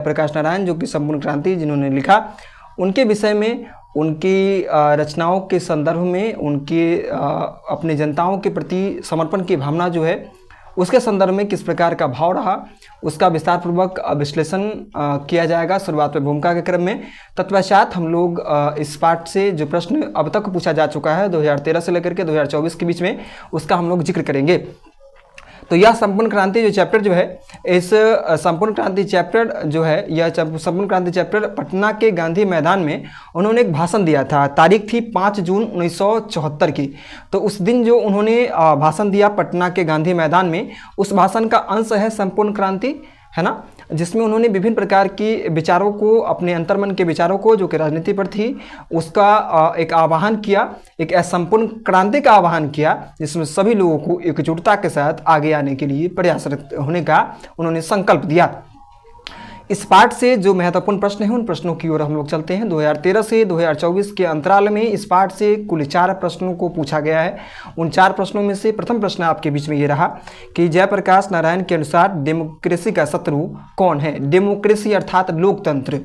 प्रकाश नारायण जो कि संपूर्ण क्रांति जिन्होंने लिखा, उनके विषय में, उनकी रचनाओं के संदर्भ में, उनके अपने जनताओं के प्रति समर्पण की भावना जो है उसके संदर्भ में किस प्रकार का भाव रहा, उसका विस्तारपूर्वक विश्लेषण किया जाएगा शुरुआत में भूमिका के क्रम में। तत्पश्चात हम लोग इस पाठ से जो प्रश्न अब तक पूछा जा चुका है 2013 से लेकर के 2024 के बीच में, उसका हम लोग जिक्र करेंगे। तो यह संपूर्ण क्रांति जो चैप्टर जो है, इस संपूर्ण क्रांति चैप्टर जो है, यह संपूर्ण क्रांति चैप्टर पटना के गांधी मैदान में उन्होंने एक भाषण दिया था। तारीख थी 5 जून 1974 की। तो उस दिन जो उन्होंने भाषण दिया पटना के गांधी मैदान में, उस भाषण का अंश है संपूर्ण क्रांति, है ना, जिसमें उन्होंने विभिन्न प्रकार की विचारों को, अपने अंतर्मन के विचारों को जो कि राजनीति पर थी, उसका एक आह्वान किया, एक संपूर्ण क्रांति का आह्वान किया, जिसमें सभी लोगों को एकजुटता के साथ आगे आने के लिए प्रयासरत होने का उन्होंने संकल्प दिया। इस पाठ से जो महत्वपूर्ण प्रश्न हैं उन प्रश्नों की ओर हम लोग चलते हैं। 2013 से 2024 के अंतराल में इस पाठ से कुल 4 प्रश्नों को पूछा गया है। उन 4 प्रश्नों में से प्रथम प्रश्न आपके बीच में ये रहा कि जयप्रकाश नारायण के अनुसार डेमोक्रेसी का शत्रु कौन है। डेमोक्रेसी अर्थात लोकतंत्र।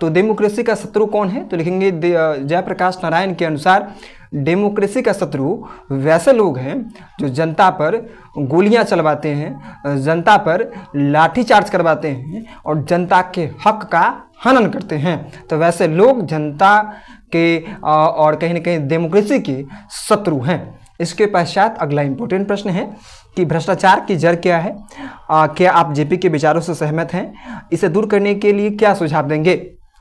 तो डेमोक्रेसी का शत्रु कौन है, तो लिखेंगे जयप्रकाश नारायण के अनुसार डेमोक्रेसी का शत्रु वैसे लोग हैं जो जनता पर गोलियां चलवाते हैं, जनता पर लाठीचार्ज करवाते हैं और जनता के हक का हनन करते हैं। तो वैसे लोग जनता के और कहीं ना कहीं डेमोक्रेसी के शत्रु हैं। इसके पश्चात अगला इंपॉर्टेंट प्रश्न है कि भ्रष्टाचार की जड़ क्या है। क्या आप जेपी के विचारों से सहमत हैं? इसे दूर करने के लिए क्या सुझाव देंगे?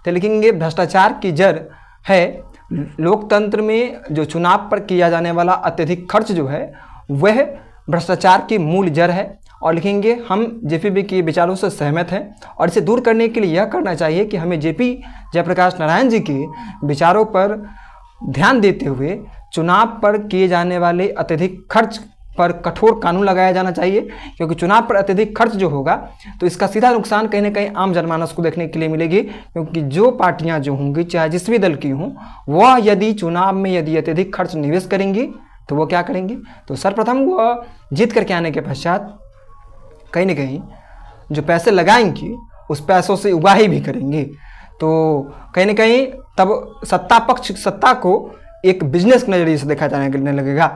तो लिखेंगे भ्रष्टाचार की जड़ है लोकतंत्र में जो चुनाव पर किया जाने वाला अत्यधिक खर्च जो है वह भ्रष्टाचार की मूल जड़ है। और लिखेंगे हम जेपी के विचारों से सहमत हैं और इसे दूर करने के लिए यह करना चाहिए कि हमें जेपी जयप्रकाश नारायण जी के विचारों पर ध्यान देते हुए चुनाव पर किए जाने वाले अत्यधिक खर्च पर कठोर कानून लगाया जाना चाहिए, क्योंकि चुनाव पर अत्यधिक खर्च जो होगा तो इसका सीधा नुकसान कहीं ना कहीं आम जनमानस को देखने के लिए मिलेगी। क्योंकि जो पार्टियां जो होंगी चाहे जिस भी दल की हों, वह यदि चुनाव में यदि अत्यधिक खर्च निवेश करेंगी तो वो क्या करेंगी, तो सर्वप्रथम वह जीत करके आने के पश्चात कहीं ना कहीं जो पैसे लगाएंगी उस पैसों से उगाही भी करेंगी। तो कहीं ना कहीं तब सत्ता पक्ष सत्ता को एक बिजनेस के नज़रिए से देखा जाने लगेगा।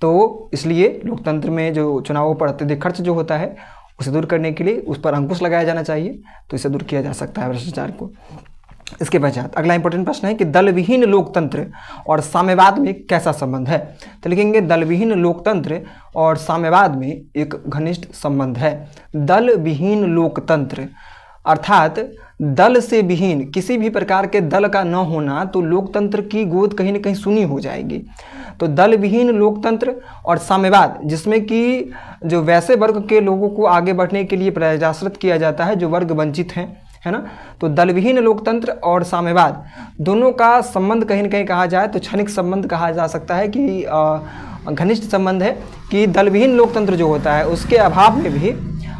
तो इसलिए लोकतंत्र में जो चुनावों पर अत्यधिक खर्च जो होता है उसे दूर करने के लिए उस पर अंकुश लगाया जाना चाहिए। तो इसे दूर किया जा सकता है भ्रष्टाचार को। इसके पश्चात अगला इंपॉर्टेंट प्रश्न है कि दल विहीन लोकतंत्र और साम्यवाद में कैसा संबंध है। तो लिखेंगे दल विहीन लोकतंत्र और साम्यवाद में एक घनिष्ठ संबंध है। दल विहीन लोकतंत्र अर्थात दल से विहीन, किसी भी प्रकार के दल का न होना, तो लोकतंत्र की गोद कहीं ना कहीं सुनी हो जाएगी। तो दल विहीन लोकतंत्र और साम्यवाद, जिसमें कि जो वैसे वर्ग के लोगों को आगे बढ़ने के लिए प्रयासरत किया जाता है जो वर्ग वंचित हैं, है ना। तो दल विहीन लोकतंत्र और साम्यवाद दोनों का संबंध कहीं ना कहीं कहा जाए तो क्षणिक संबंध कहा जा सकता है कि घनिष्ठ संबंध है कि दल विहीन लोकतंत्र जो होता है उसके अभाव में भी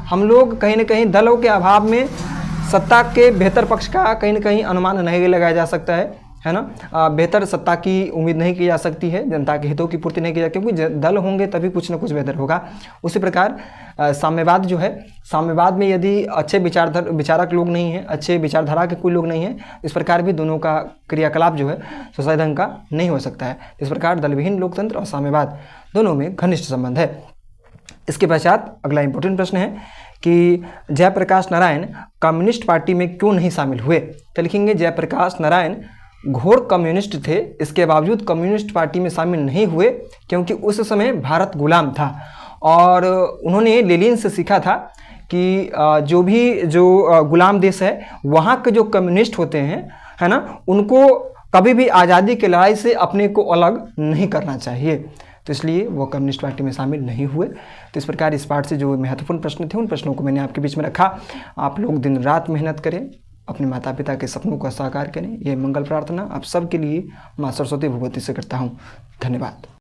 हम लोग कहीं ना कहीं दलों के अभाव में सत्ता के बेहतर पक्ष का कहीं ना कहीं अनुमान नहीं लगाया जा सकता है ना। बेहतर सत्ता की उम्मीद नहीं की जा सकती है, जनता के हितों की पूर्ति नहीं की जाती, क्योंकि दल होंगे तभी कुछ ना कुछ बेहतर होगा। उसी प्रकार साम्यवाद जो है, साम्यवाद में यदि अच्छे विचारक लोग नहीं हैं, अच्छे विचारधारा के कोई लोग नहीं हैं, इस प्रकार भी दोनों का क्रियाकलाप जो है सुचारू ढंग का नहीं हो सकता है। इस प्रकार दल विहीन लोकतंत्र और साम्यवाद दोनों में घनिष्ठ संबंध है। इसके पश्चात अगला इंपॉर्टेंट प्रश्न है कि जयप्रकाश नारायण कम्युनिस्ट पार्टी में क्यों नहीं शामिल हुए। तो लिखेंगे जयप्रकाश नारायण घोर कम्युनिस्ट थे, इसके बावजूद कम्युनिस्ट पार्टी में शामिल नहीं हुए क्योंकि उस समय भारत गुलाम था और उन्होंने लेनिन से सीखा था कि जो गुलाम देश है वहाँ के जो कम्युनिस्ट होते हैं, है ना, उनको कभी भी आज़ादी की लड़ाई से अपने को अलग नहीं करना चाहिए। तो इसलिए वो कम्युनिस्ट पार्टी में शामिल नहीं हुए। तो इस प्रकार इस पाठ से जो महत्वपूर्ण प्रश्न थे उन प्रश्नों को मैंने आपके बीच में रखा। आप लोग दिन रात मेहनत करें, अपने माता पिता के सपनों का साकार करें। ये मंगल प्रार्थना आप सबके लिए माँ सरस्वती भगवती से करता हूँ। धन्यवाद।